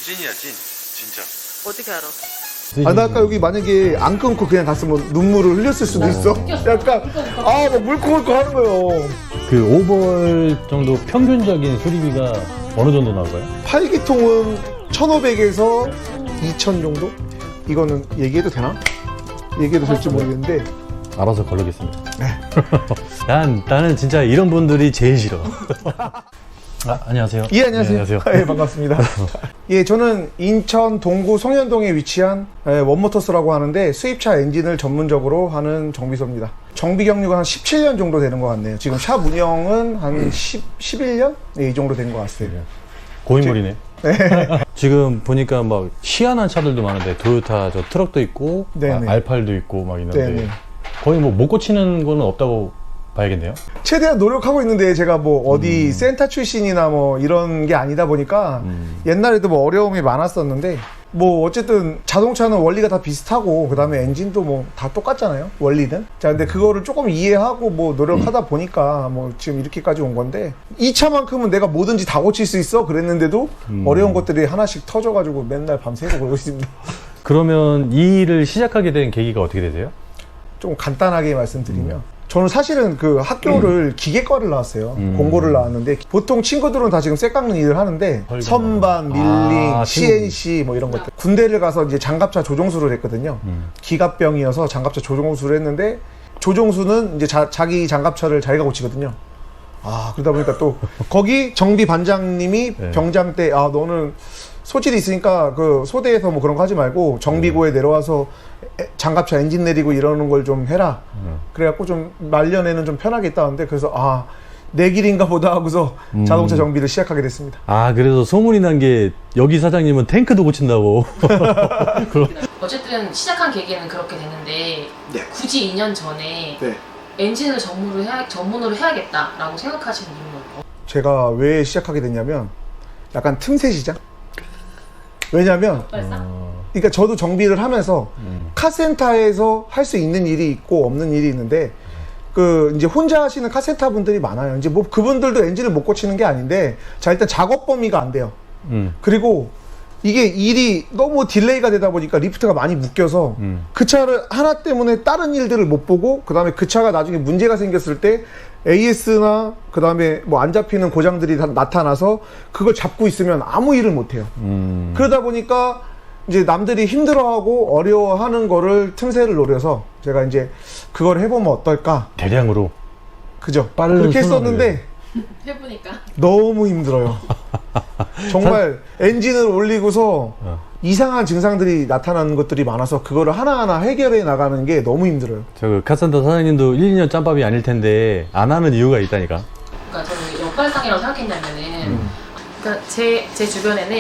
찐이야 찐 진짜. 어떻게 알아? 아, 나 아까 여기 만약에 안 끊고 그냥 갔으면 눈물을 흘렸을 수도 있어. 약간, 아, 막 물컹물컹 하는 거예요. 그 5벌 정도 평균적인 수리비가 어느 정도 나올까요? 8기통은 1,500에서 2,000 정도? 이거는 얘기해도 되나? 얘기해도 될지 모르겠는데. 알아서 걸르겠습니다. 나는 진짜 이런 분들이 제일 싫어. 안녕하세요. 예, 안녕하세요. 네, 안녕하세요. 예, 반갑습니다. 예, 저는 인천 동구 송현동에 위치한 원모터스라고 하는데 수입차 엔진을 전문적으로 하는 정비소입니다. 정비 경력은 한 17년 정도 되는 것 같네요. 지금 샵 운영은 한 11년? 네, 이 정도 된 것 같아요. 고인물이네. 지금 보니까 막 희한한 차들도 많은데 도요타 저 트럭도 있고 R8도 있고 막 있는데 네네. 거의 뭐 못 고치는 거는 없다고 봐야겠네요. 최대한 노력하고 있는데 제가 뭐 어디 센터 출신이나 뭐 이런 게 아니다 보니까 옛날에도 뭐 어려움이 많았었는데 뭐 어쨌든 자동차는 원리가 다 비슷하고 그 다음에 엔진도 뭐 다 똑같잖아요, 원리는. 자, 근데 그거를 조금 이해하고 뭐 노력하다 보니까 뭐 지금 이렇게까지 온 건데 이 차만큼은 내가 뭐든지 다 고칠 수 있어 그랬는데도 어려운 것들이 하나씩 터져가지고 맨날 밤새고 그러고 있습니다. 그러면 이 일을 시작하게 된 계기가 어떻게 되세요? 좀 간단하게 말씀드리면 저는 사실은 그 학교를 기계과를 나왔어요. 공고를 나왔는데 보통 친구들은 다 지금 쇠 깎는 일을 하는데 선반, 밀링, CNC 뭐 이런 것들. 군대를 가서 이제 장갑차 조종수를 했거든요. 기갑병이어서 장갑차 조종수를 했는데 조종수는 이제 자기 장갑차를 자기가 고치거든요. 아, 그러다 보니까 또 거기 정비 반장님이 네. 병장 때 아, 너는 소질이 있으니까 그 소대에서 뭐 그런 거 하지 말고 정비고에 내려와서 장갑차 엔진 내리고 이러는 걸 좀 해라. 그래갖고 좀 말년에는 좀 편하게 있다는데 그래서 아, 내 길인가 보다 하고서 자동차 정비를 시작하게 됐습니다. 아, 그래서 소문이 난 게 여기 사장님은 탱크도 고친다고. 어쨌든 시작한 계기는 그렇게 됐는데 네. 굳이 2년 전에 네. 엔진을 전문으로 해야겠다라고 생각하시는 이유는 뭐예요? 제가 왜 시작하게 됐냐면 약간 틈새 시장? 왜냐면 그러니까 저도 정비를 하면서 카센터에서 할 수 있는 일이 있고 없는 일이 있는데 그 이제 혼자 하시는 카센터 분들이 많아요. 이제 뭐 그분들도 엔진을 못 고치는 게 아닌데 자, 일단 작업 범위가 안 돼요. 그리고 이게 일이 너무 딜레이가 되다 보니까 리프트가 많이 묶여서 그 차를 하나 때문에 다른 일들을 못 보고 그 다음에 그 차가 나중에 문제가 생겼을 때 AS나 그 다음에 뭐 안 잡히는 고장들이 다 나타나서 그걸 잡고 있으면 아무 일을 못 해요. 그러다 보니까 이제 남들이 힘들어하고 어려워하는 거를 틈새를 노려서 제가 이제 그걸 해보면 어떨까. 대량으로. 그죠? 빠른 그렇게 손으로 했었는데 해보니까 너무 힘들어요. 정말 엔진을 올리고서 이상한 증상들이 나타나는 것들이 많아서 그거를 하나하나 해결해 나가는 게 너무 힘들어요. 저 카센터 사장님도 1, 2년 짬밥이 아닐 텐데 안 하는 이유가 있다니까. 그러니까 저는 역발상이라고 생각했냐면은 그러니까 제 주변에는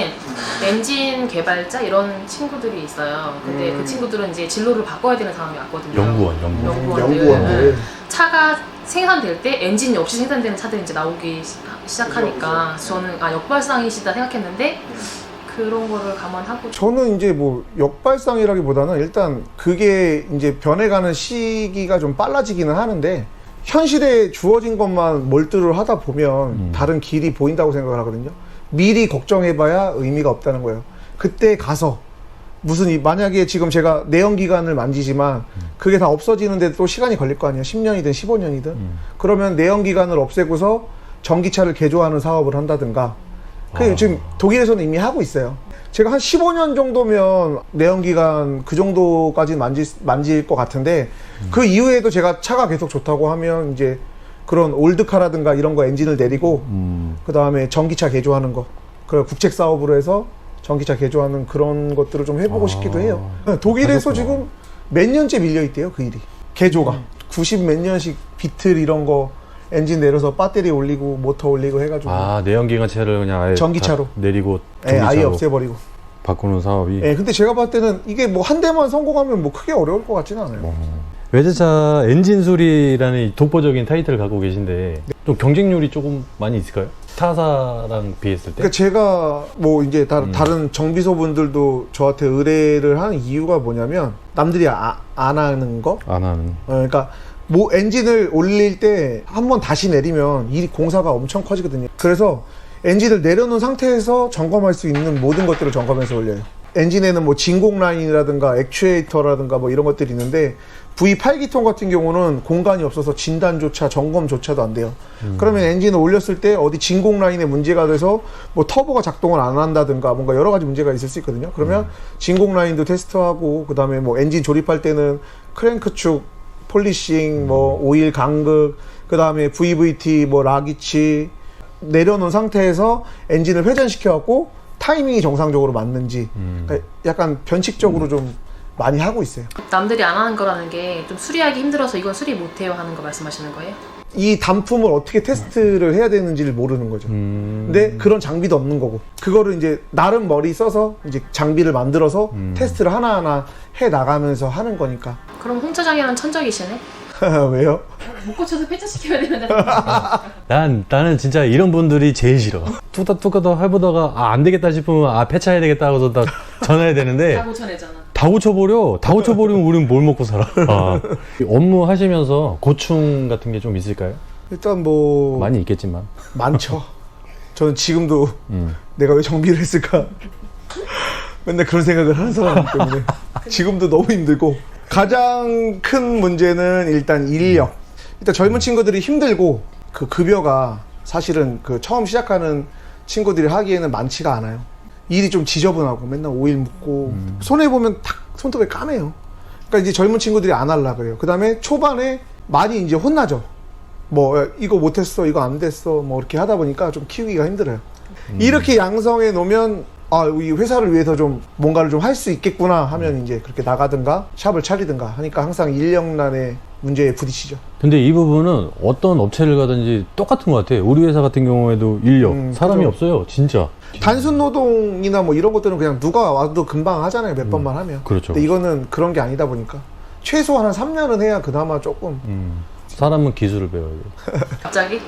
엔진 개발자 이런 친구들이 있어요. 근데 그 친구들은 이제 진로를 바꿔야 되는 상황이 왔거든요. 연구원들. 차가 생산될 때 엔진이 없이 생산되는 차들이 이제 나오기 시작하니까 저는 아, 역발상이시다 생각했는데 그런 거를 감안하고 저는 이제 뭐 역발상이라기보다는 일단 그게 이제 변해가는 시기가 좀 빨라지기는 하는데 현실에 주어진 것만 몰두를 하다 보면 다른 길이 보인다고 생각을 하거든요. 미리 걱정해봐야 의미가 없다는 거예요. 그때 가서 무슨 만약에 지금 제가 내연기관을 만지지만 그게 다 없어지는데 또 시간이 걸릴 거 아니에요. 10년이든 15년이든. 그러면 내연기관을 없애고서 전기차를 개조하는 사업을 한다든가. 그 지금 독일에서는 이미 하고 있어요. 제가 한 15년 정도면 내연기관 그 정도까지 만질 것 같은데 그 이후에도 제가 차가 계속 좋다고 하면 이제 그런 올드카라든가 이런 거 엔진을 내리고 그 다음에 전기차 개조하는 거, 그 국책 사업으로 해서 전기차 개조하는 그런 것들을 좀 해보고 싶기도 해요. 독일에서 지금 몇 년째 밀려있대요, 그 일이. 개조가. 90 몇 년씩 비틀 이런 거 엔진 내려서 배터리 올리고 모터 올리고 해가지고. 아, 내연기관차를 그냥 아예 전기차로 내리고 아예 전기차로 없애버리고. 바꾸는 사업이. 예, 근데 제가 봤을 때는 이게 뭐 한 대만 성공하면 뭐 크게 어려울 것 같지는 않아요. 외제차 엔진 수리라는 이 독보적인 타이틀을 갖고 계신데 좀 경쟁률이 조금 많이 있을까요? 타사랑 비했을 때? 그러니까 제가 뭐 이제 다른 정비소 분들도 저한테 의뢰를 하는 이유가 뭐냐면 남들이 안 하는 거? 안 하는. 그러니까 뭐 엔진을 올릴 때 한 번 다시 내리면 이 공사가 엄청 커지거든요. 그래서 엔진을 내려놓은 상태에서 점검할 수 있는 모든 것들을 점검해서 올려요. 엔진에는 뭐 진공 라인이라든가 액추에이터라든가 뭐 이런 것들이 있는데 V8기통 같은 경우는 공간이 없어서 진단조차 점검조차도 안 돼요. 그러면 엔진을 올렸을 때 어디 진공 라인에 문제가 돼서 뭐 터보가 작동을 안 한다든가 뭔가 여러 가지 문제가 있을 수 있거든요. 그러면 진공 라인도 테스트하고 그다음에 뭐 엔진 조립할 때는 크랭크 축 폴리싱, 뭐 오일 간극, 그다음에 VVT 뭐 락이치 내려놓은 상태에서 엔진을 회전시켜갖고 타이밍이 정상적으로 맞는지 그러니까 약간 변칙적으로 좀 많이 하고 있어요. 남들이 안 하는 거라는 게 좀 수리하기 힘들어서 이건 수리 못해요 하는 거 말씀하시는 거예요? 이 단품을 어떻게 테스트를 해야 되는지를 모르는 거죠. 근데 그런 장비도 없는 거고 그거를 이제 나름 머리 써서 이제 장비를 만들어서 테스트를 하나하나 해 나가면서 하는 거니까. 그럼 홍 차장이랑 천적이시네? 왜요? 못 고쳐서 폐차시켜야 되는데. 나는 진짜 이런 분들이 제일 싫어. 뚝딱뚝딱 해보다가 안 되겠다 싶으면 폐차해야 되겠다 하고서 다 전화해야 되는데 다 고쳐내잖아. 다 고쳐버리면 우리는 뭘 먹고 살아. 업무 하시면서 고충 같은 게 좀 있을까요? 일단 뭐 많이 있겠지만 많죠. 저는 지금도 내가 왜 정비를 했을까 맨날 그런 생각을 하는 사람이기 때문에 지금도 너무 힘들고 가장 큰 문제는 일단 인력. 일단 젊은 친구들이 힘들고 그 급여가 사실은 그 처음 시작하는 친구들이 하기에는 많지가 않아요. 일이 좀 지저분하고 맨날 오일 묻고 손해 보면 탁 손톱에 까매요. 그러니까 이제 젊은 친구들이 안 하려 그래요. 그 다음에 초반에 많이 이제 혼나죠. 뭐 이거 못했어, 이거 안 됐어, 뭐 이렇게 하다 보니까 좀 키우기가 힘들어요. 이렇게 양성해 놓으면 이 회사를 위해서 좀 뭔가를 좀 할 수 있겠구나 하면 이제 그렇게 나가든가 샵을 차리든가 하니까 항상 인력난의 문제에 부딪히죠. 근데 이 부분은 어떤 업체를 가든지 똑같은 것 같아요. 우리 회사 같은 경우에도 인력, 사람이 그죠. 없어요. 진짜. 단순 노동이나 뭐 이런 것들은 그냥 누가 와도 금방 하잖아요. 몇 번만 하면. 그렇죠. 근데 이거는 그런 게 아니다 보니까 최소한 한 3년은 해야 그나마 조금. 사람은 기술을 배워야 돼. 갑자기?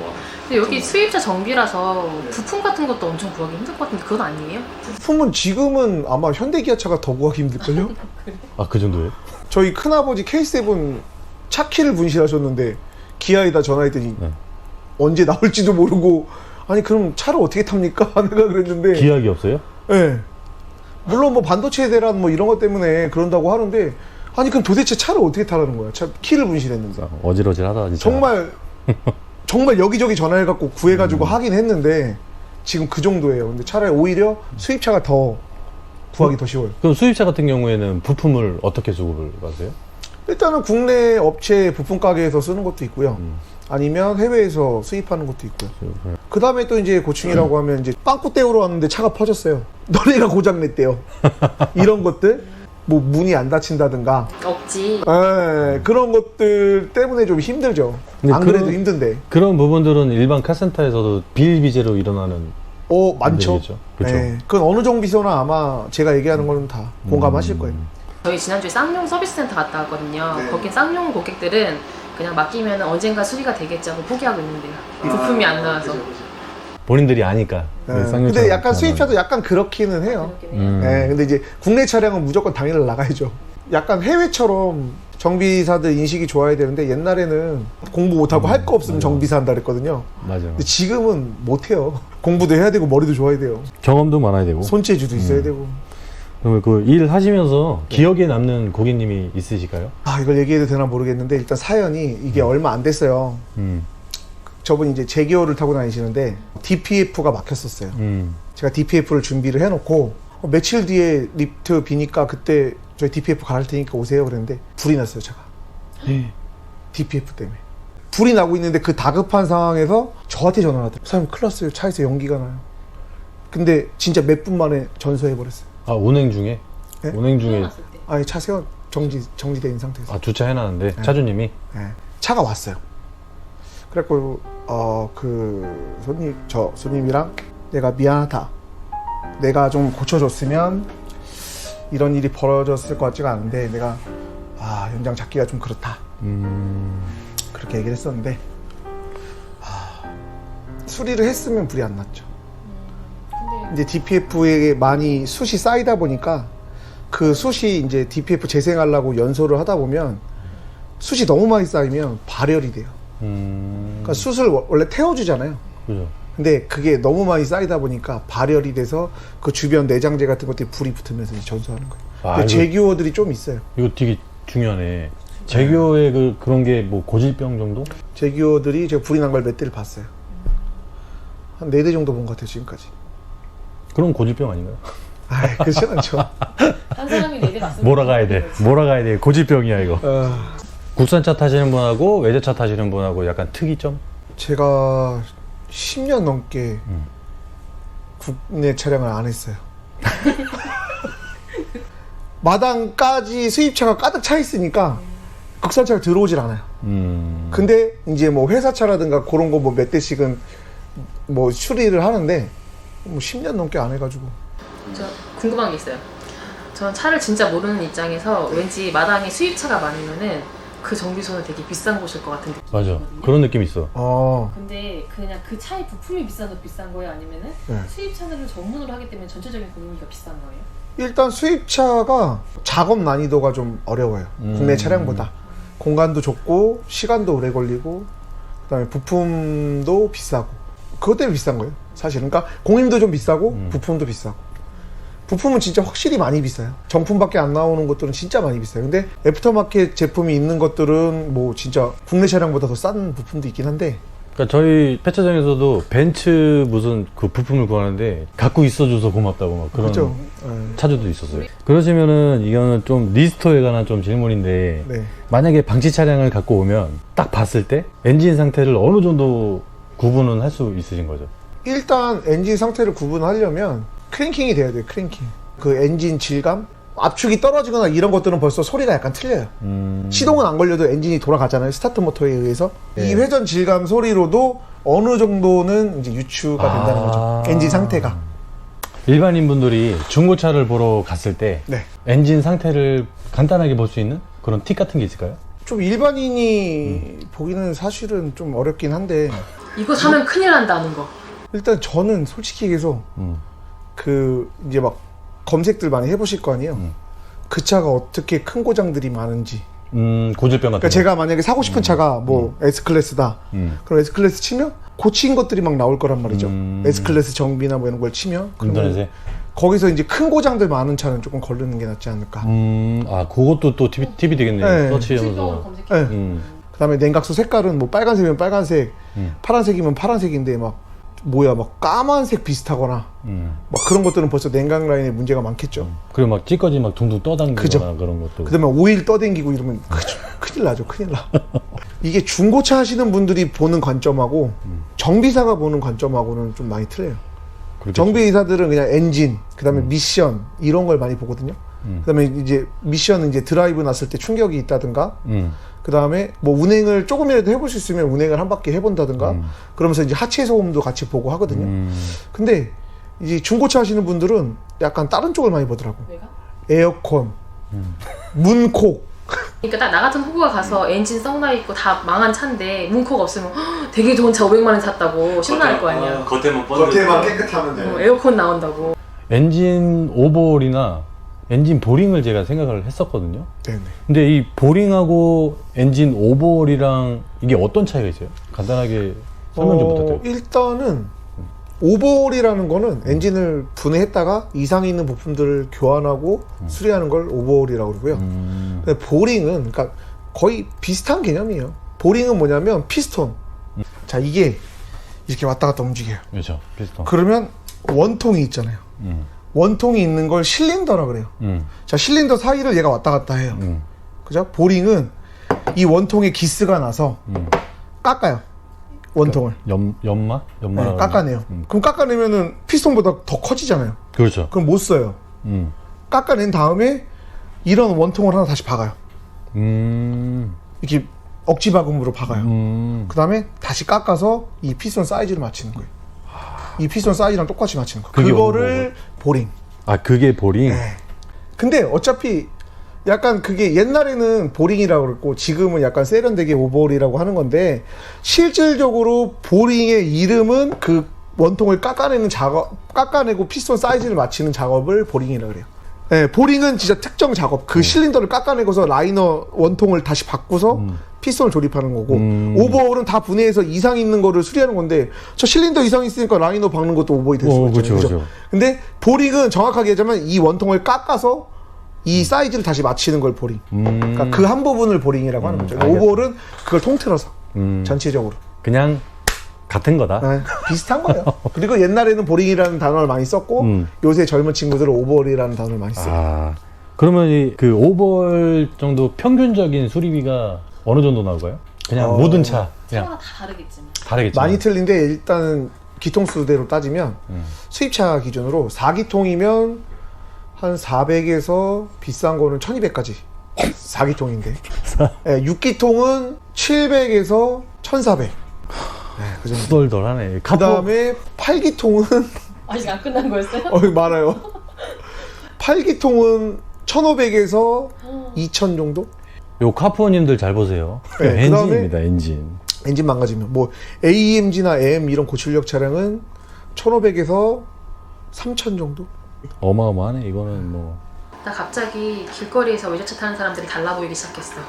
근데 여기 수입차 정비라서 부품 같은 것도 엄청 구하기 힘들 것 같은데 그건 아니에요? 부품은 지금은 아마 현대기아차가 더 구하기 힘들걸요? 그 정도예요? 저희 큰아버지 K7 차 키를 분실하셨는데 기아에다 전화했더니 네. 언제 나올지도 모르고 아니 그럼 차를 어떻게 탑니까? 내가 그랬는데 기약이 없어요? 네. 물론 뭐 반도체 대란 뭐 이런 것 때문에 그런다고 하는데 아니 그럼 도대체 차를 어떻게 타라는 거야? 차 키를 분실했는데 어질어질하다 진짜. 정말 여기저기 전화해갖고 구해가지고 하긴 했는데 지금 그 정도예요. 근데 차라리 오히려 수입차가 더 구하기 더 쉬워요. 그럼 수입차 같은 경우에는 부품을 어떻게 수급을 받으세요? 일단은 국내 업체 부품 가게에서 쓰는 것도 있고요. 아니면 해외에서 수입하는 것도 있고요. 그 다음에 또 이제 고충이라고 하면 이제 빵꾸 때우러 왔는데 차가 퍼졌어요. 너네가 고장냈대요. 이런 것들. 뭐 문이 안 닫힌다든가 없지. 그런 것들 때문에 좀 힘들죠. 안 그래도 힘든데. 그런 부분들은 일반 카센터에서도 비일비재로 일어나는 많죠. 문제겠죠. 그렇죠. 네, 그건 어느 정비소나 아마 제가 얘기하는 거는 다 공감하실 거예요. 저희 지난주에 쌍용 서비스센터 갔다 왔거든요. 네. 거긴 쌍용 고객들은 그냥 맡기면 언젠가 수리가 되겠지 하고 포기하고 있는데요. 부품이 안 나와서. 본인들이 아니까. 네. 근데 약간 수입차도 약간 그렇기는 해요. 네, 근데 이제 국내 차량은 무조건 당일 나가야죠. 약간 해외처럼 정비사들 인식이 좋아야 되는데 옛날에는 공부 못하고 할 거 없으면 정비사 한다 그랬거든요. 맞아요. 근데 지금은 못해요. 공부도 해야 되고 머리도 좋아야 돼요. 경험도 많아야 되고. 손재주도 있어야 되고. 그럼 그 일 하시면서 기억에 남는 고객님이 있으실까요? 이걸 얘기해도 되나 모르겠는데 일단 사연이 이게 얼마 안 됐어요. 저분이 이제 제기어를 타고 다니시는데 DPF가 막혔었어요. 제가 DPF를 준비를 해놓고 며칠 뒤에 리프트 비니까 그때 저희 DPF 갈을 테니까 오세요 그랬는데 불이 났어요 차가. DPF 때문에 불이 나고 있는데 그 다급한 상황에서 저한테 전화를 하더라고요. 사장님 큰일 났어요. 차에서 연기가 나요. 근데 진짜 몇 분 만에 전소해버렸어요. 운행 중에? 네? 운행 중에 아니 차 세워 정지돼 있는 상태에서. 주차해놨는데 차주님이? 네. 차가 왔어요. 그래갖고 그 손님이랑 내가 미안하다. 내가 좀 고쳐줬으면 이런 일이 벌어졌을 것 같지가 않은데 내가 연장 잡기가 좀 그렇다. 그렇게 얘기를 했었는데 수리를 했으면 불이 안 났죠. 이제 DPF에 많이 숱이 쌓이다 보니까 그 숱이 이제 DPF 재생하려고 연소를 하다 보면 숱이 너무 많이 쌓이면 발열이 돼요. 그러니까 숯을 원래 태워주잖아요. 그죠. 근데 그게 너무 많이 쌓이다 보니까 발열이 돼서 그 주변 내장재 같은 것들이 불이 붙으면서 이제 전소하는 거예요. 아, 근데 이거- 제규어들이 좀 있어요. 이거 되게 중요하네. 제규어의 그런 게 뭐 고질병 정도? 제규어들이 제가 불이 난 걸 몇 대를 봤어요. 한 4대 정도 본 것 같아요, 지금까지. 그런 고질병 아닌가요? 아, 그렇진 않죠. 한 사람이 내게 맞습니다. 몰아가야 돼. 몰아가야 돼. 고질병이야 이거. 어, 국산차 타시는 분하고 외제차 타시는 분하고 약간 특이점? 제가 10년 넘게 국내 차량을 안 했어요. 마당까지 수입차가 가득 차 있으니까 국산차가 들어오질 않아요. 근데 이제 뭐 회사차라든가 그런 거 뭐 몇 대씩은 뭐 수리를 하는데 뭐 10년 넘게 안 해가지고. 저 궁금한 게 있어요. 저는 차를 진짜 모르는 입장에서 왠지 마당에 수입차가 많으면은 그 정비소는 되게 비싼 곳일 것 같은 느낌. 맞아. 그런 느낌 있어. 근데 그냥 그 차의 부품이 비싸서 비싼 거예요? 아니면은 네. 수입차를 전문으로 하기 때문에 전체적인 공유가 비싼 거예요? 일단 수입차가 작업 난이도가 좀 어려워요. 국내 차량보다. 공간도 좁고 시간도 오래 걸리고 그다음에 부품도 비싸고 그것 때문에 비싼 거예요. 사실은. 그러니까 공임도 좀 비싸고 부품도 비싸고. 부품은 진짜 확실히 많이 비싸요. 정품밖에 안 나오는 것들은 진짜 많이 비싸요. 근데 애프터마켓 제품이 있는 것들은 뭐 진짜 국내 차량보다 더 싼 부품도 있긴 한데 그러니까 저희 폐차장에서도 벤츠 무슨 그 부품을 구하는데 갖고 있어줘서 고맙다고 막 그런 그렇죠. 차주도 있었어요. 그러시면은 이거는 좀 리스토어에 관한 좀 질문인데 네. 만약에 방치 차량을 갖고 오면 딱 봤을 때 엔진 상태를 어느 정도 구분은 할 수 있으신 거죠? 일단 엔진 상태를 구분하려면 크랭킹이 돼야 돼요. 크랭킹. 그 엔진 질감? 압축이 떨어지거나 이런 것들은 벌써 소리가 약간 틀려요. 시동은 안 걸려도 엔진이 돌아가잖아요. 스타트 모터에 의해서. 네. 이 회전 질감 소리로도 어느 정도는 이제 유추가 된다는 거죠. 엔진 상태가. 일반인 분들이 중고차를 보러 갔을 때 네. 엔진 상태를 간단하게 볼 수 있는 그런 팁 같은 게 있을까요? 좀 일반인이 보기는 사실은 좀 어렵긴 한데 이거 사면 큰일 난다는 거. 일단 저는 솔직히 얘기해서 그 이제 막 검색들 많이 해보실 거 아니에요. 그 차가 어떻게 큰 고장들이 많은지. 고질병 같은 그러니까 제가 만약에 사고 싶은 차가 뭐 S클래스다. 그럼 S클래스 치면 고친 것들이 막 나올 거란 말이죠. S클래스 정비나 뭐 이런 걸 치면 그러면 인터넷에? 거기서 이제 큰 고장들 많은 차는 조금 거르는 게 낫지 않을까. 아 그것도 또 팁이 되겠네요. 네. 실적으로 서치하면서. 검색해. 네. 그다음에 냉각수 색깔은 뭐 빨간색이면 빨간색, 파란색이면 파란색인데 막 뭐야 막 까만색 비슷하거나 막 그런 것들은 벌써 냉각 라인에 문제가 많겠죠. 그리고 막 찌꺼기 막 둥둥 떠당기거나 그죠. 그런 것도. 그다음에 오일 떠댕기고 이러면 큰일 나죠. 큰일 나. 이게 중고차 하시는 분들이 보는 관점하고 정비사가 보는 관점하고는 좀 많이 틀려요. 그렇겠죠. 정비사들은 그냥 엔진, 그다음에 미션 이런 걸 많이 보거든요. 그다음에 이제 미션은 이제 드라이브 났을 때 충격이 있다든가, 그다음에 뭐 운행을 조금이라도 해볼 수 있으면 운행을 한 바퀴 해본다든가, 그러면서 이제 하체 소음도 같이 보고 하거든요. 근데 이제 중고차 하시는 분들은 약간 다른 쪽을 많이 보더라고. 내가? 에어컨, 문콕. 그러니까 딱 나 같은 후보가 가서 엔진 썩나 있고 다 망한 차인데 문콕 없으면 "헉, 되게 좋은 차 500만 원 샀다고 신나할 거 아니야. 겉에만 깨끗하면 에어컨 나온다고. 엔진 오버홀이나 엔진 보링을 제가 생각을 했었거든요. 네네. 근데 이 보링하고 엔진 오버홀이랑 이게 어떤 차이가 있어요? 간단하게 설명 좀 부탁드려요. 일단은 오버홀이라는 거는 엔진을 분해했다가 이상이 있는 부품들을 교환하고 수리하는 걸 오버홀이라고 그러고요. 근데 보링은 그러니까 거의 비슷한 개념이에요. 보링은 뭐냐면 피스톤. 자, 이게 이렇게 왔다 갔다 움직여요. 그렇죠. 비슷한. 그러면 원통이 있잖아요. 원통이 있는 걸 실린더라 그래요. 자, 실린더 사이를 얘가 왔다 갔다 해요. 그죠? 보링은 이 원통에 기스가 나서 깎아요. 원통을. 연마? 네, 깎아내요. 그럼 깎아내면은 피스톤보다 더 커지잖아요. 그렇죠. 그럼 못 써요. 깎아낸 다음에 이런 원통을 하나 다시 박아요. 이렇게 억지 박음으로 박아요. 그 다음에 다시 깎아서 이 피스톤 사이즈를 맞추는 거예요. 이 피스톤 사이즈랑 똑같이 맞추는 거예요. 그게 그거를 보링. 아, 그게 보링? 네. 근데 어차피 약간 그게 옛날에는 보링이라고 그랬고 지금은 약간 세련되게 오버홀이라고 하는 건데 실질적으로 보링의 이름은 그 원통을 깎아내는 작업, 깎아내고 피스톤 사이즈를 맞추는 작업을 보링이라고 그래요. 네, 보링은 진짜 특정 작업, 그 실린더를 깎아내고서 라이너 원통을 다시 바꾸서 피스톤을 조립하는 거고 오버홀은 다 분해해서 이상 있는 거를 수리하는 건데 저 실린더 이상 있으니까 라이너 박는 것도 오버홀이 될 수가 있잖아요. 그렇죠. 근데 보링은 정확하게 얘기하자면 이 원통을 깎아서 이 사이즈를 다시 맞추는 걸 보링. 그러니까 그 한 부분을 보링이라고 하는 거죠. 오버홀은 그걸 통틀어서 전체적으로. 그냥 같은 거다. 네, 비슷한 거예요. 그리고 옛날에는 보링이라는 단어를 많이 썼고 요새 젊은 친구들은 오버홀이라는 단어를 많이 써요. 아, 그러면 그 오버홀 정도 평균적인 수리비가 어느 정도 나올까요? 그냥 모든 차 그냥 차마다 다 다르겠지만. 다르겠죠. 많이 틀린데 일단 기통수대로 따지면 수입차 기준으로 4기통이면 한 400에서 비싼 거는 1200까지 4기통인데 6기통은 700에서 1400 그 정도. 후덜덜하네. 그 다음에 8기통은 아직 안 끝난 거였어요? 많아요. 8기통은 1500에서 2000 정도? 요 카푸어님들 잘 보세요. 네, 엔진입니다. 엔진. 엔진 망가지면 뭐 AMG나 AM 이런 고출력 차량은 1500에서 3000 정도? 어마어마하네. 이거는 뭐 나 갑자기 길거리에서 외제차 타는 사람들이 달라 보이기 시작했어.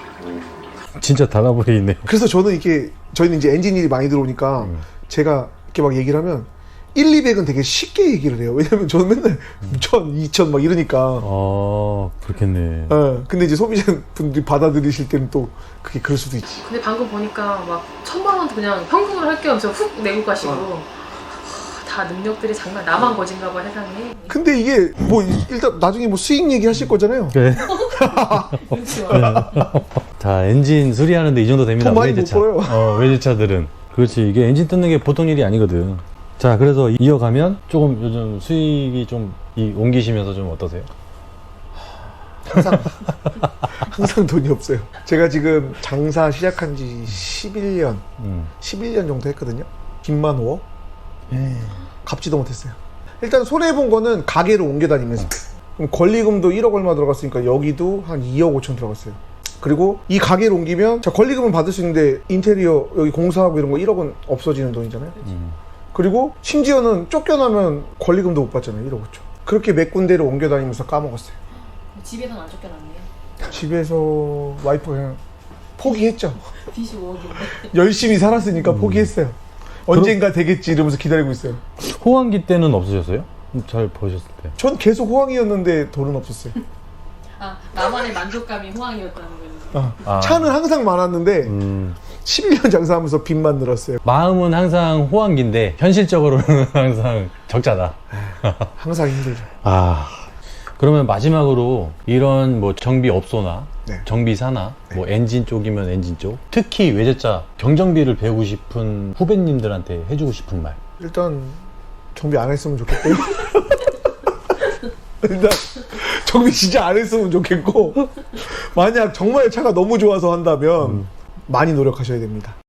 진짜 달라버리네. 그래서 저는 저희는 이제 엔진 일이 많이 들어오니까 제가 이렇게 막 얘기를 하면 1, 200은 되게 쉽게 얘기를 해요. 왜냐면 저는 맨날 1000, 2000 막 이러니까. 그렇겠네. 근데 이제 소비자분들이 받아들이실 때는 또 그게 그럴 수도 있지. 근데 방금 보니까 막 1000만 원도 그냥 현금으로 할 게 없어 훅 내고 가시고. 다 능력들이 장난 나만 거진가 봐 세상에. 근데 이게 뭐 일단 나중에 뭐 수익 얘기 하실 거잖아요. 네. 자, 엔진 수리하는데 이 정도 됩니다. 돈 많이 못 외제차. 벌어요. 외제차들은. 그렇지. 이게 엔진 뜯는 게 보통 일이 아니거든. 자, 그래서 이어가면 조금 요즘 수익이 좀 옮기시면서 좀 어떠세요? 항상 돈이 없어요. 제가 지금 장사 시작한 지 11년 정도 했거든요. 빚만 5억? 갚지도 못했어요. 일단 손해본 거는 가게로 옮겨 다니면서. 그럼 권리금도 1억 얼마 들어갔으니까 여기도 한 2억 5천 들어갔어요. 그리고 이 가게를 옮기면 자 권리금은 받을 수 있는데 인테리어 여기 공사하고 이런 거 1억은 없어지는 돈이잖아요. 그리고 심지어는 쫓겨나면 권리금도 못 받잖아요. 1억 5천. 그렇게 몇 군데를 옮겨 다니면서 까먹었어요. 집에서는 안 쫓겨났네요. 집에서 와이프가 그냥 포기했죠. 빚이 5억인데. 열심히 살았으니까 포기했어요. 언젠가 되겠지 이러면서 기다리고 있어요. 호황기 때는 없으셨어요? 잘 보셨을 때. 전 계속 호황이었는데 돈은 없었어요. 아 나만의 만족감이 호황이었다는 거예요. 차는 항상 많았는데 11년 장사하면서 빚만 늘었어요. 마음은 항상 호황기인데 현실적으로는 항상 적자다. 항상 힘들죠. 그러면 마지막으로 이런 뭐 정비업소나 네. 정비사나 뭐 엔진 쪽이면 엔진 쪽, 특히 외제차 경정비를 배우고 싶은 후배님들한테 해주고 싶은 말. 일단 정비 안 했으면 좋겠고요. 일단 정비 진짜 안 했으면 좋겠고 만약 정말 차가 너무 좋아서 한다면 많이 노력하셔야 됩니다.